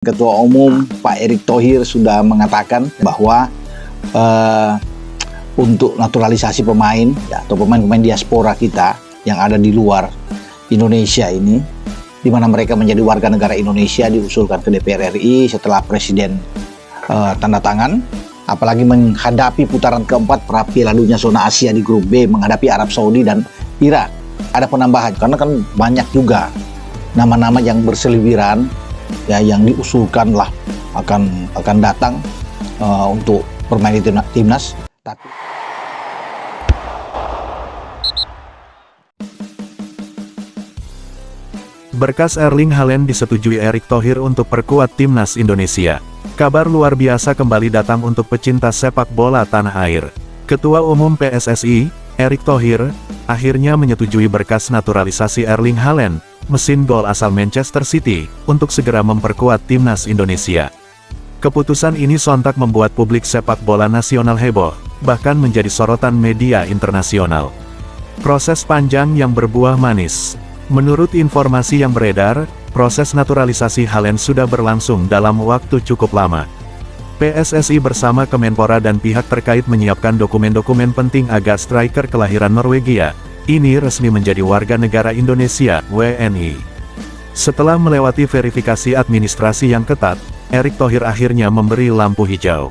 Ketua Umum Pak Erick Thohir sudah mengatakan bahwa untuk naturalisasi pemain atau pemain-pemain diaspora kita yang ada di luar Indonesia ini, di mana mereka menjadi warga negara Indonesia, diusulkan ke DPR RI setelah Presiden tanda tangan, apalagi menghadapi putaran keempat pra Piala Dunia zona Asia di grup B menghadapi Arab Saudi dan Irak. Ada penambahan karena kan banyak juga nama-nama yang berseliweran ya, yang diusulkan lah akan datang untuk bermain di timnas. Berkas Erling Haaland disetujui Erick Thohir untuk perkuat timnas Indonesia. Kabar luar biasa kembali datang untuk pecinta sepak bola tanah air. Ketua Umum PSSI, Erick Thohir, akhirnya menyetujui berkas naturalisasi Erling Haaland, mesin gol asal Manchester City, untuk segera memperkuat timnas Indonesia. Keputusan ini sontak membuat publik sepak bola nasional heboh, bahkan menjadi sorotan media internasional. Proses panjang yang berbuah manis. Menurut informasi yang beredar, proses naturalisasi Haaland sudah berlangsung dalam waktu cukup lama. PSSI bersama Kemenpora dan pihak terkait menyiapkan dokumen-dokumen penting agar striker kelahiran Norwegia ini resmi menjadi warga negara Indonesia, WNI. Setelah melewati verifikasi administrasi yang ketat, Erick Thohir akhirnya memberi lampu hijau.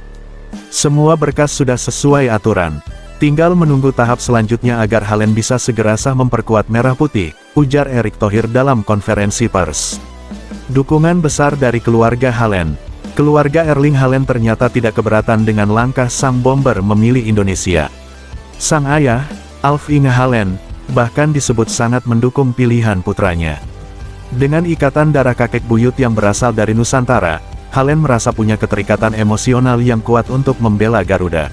Semua berkas sudah sesuai aturan. Tinggal menunggu tahap selanjutnya agar Haaland bisa segera sah memperkuat Merah Putih, ujar Erick Thohir dalam konferensi pers. Dukungan besar dari keluarga Haaland. Keluarga Erling Haaland ternyata tidak keberatan dengan langkah sang bomber memilih Indonesia. Sang ayah, Alf Inge Haaland, bahkan disebut sangat mendukung pilihan putranya. Dengan ikatan darah kakek buyut yang berasal dari Nusantara, Haaland merasa punya keterikatan emosional yang kuat untuk membela Garuda.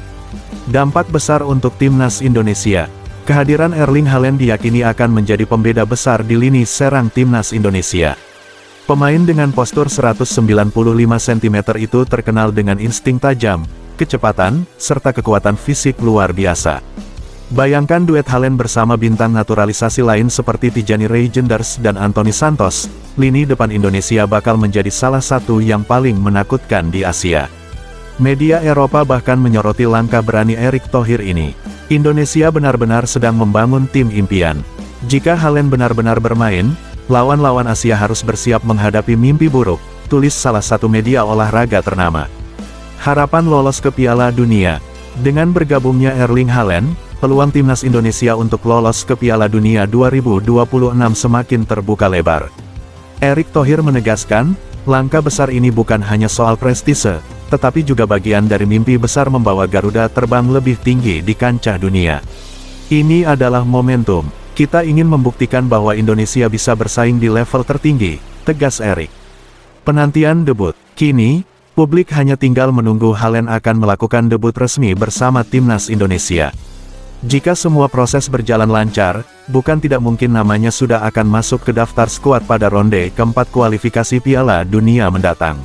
Dampak besar untuk timnas Indonesia. Kehadiran Erling Haaland diyakini akan menjadi pembeda besar di lini serang timnas Indonesia. Pemain dengan postur 195 cm itu terkenal dengan insting tajam, kecepatan, serta kekuatan fisik luar biasa. Bayangkan duet Haaland bersama bintang naturalisasi lain seperti Tijani Reijenders dan Anthony Santos, lini depan Indonesia bakal menjadi salah satu yang paling menakutkan di Asia. Media Eropa bahkan menyoroti langkah berani Erick Thohir ini. Indonesia benar-benar sedang membangun tim impian. Jika Haaland benar-benar bermain, lawan-lawan Asia harus bersiap menghadapi mimpi buruk, tulis salah satu media olahraga ternama. Harapan lolos ke Piala Dunia. Dengan bergabungnya Erling Haaland, peluang timnas Indonesia untuk lolos ke Piala Dunia 2026 semakin terbuka lebar. Erick Thohir menegaskan, langkah besar ini bukan hanya soal prestise, tetapi juga bagian dari mimpi besar membawa Garuda terbang lebih tinggi di kancah dunia. Ini adalah momentum. Kita ingin membuktikan bahwa Indonesia bisa bersaing di level tertinggi, tegas Erick. Penantian debut. Kini, publik hanya tinggal menunggu Haaland akan melakukan debut resmi bersama timnas Indonesia. Jika semua proses berjalan lancar, bukan tidak mungkin namanya sudah akan masuk ke daftar skuad pada ronde keempat kualifikasi Piala Dunia mendatang.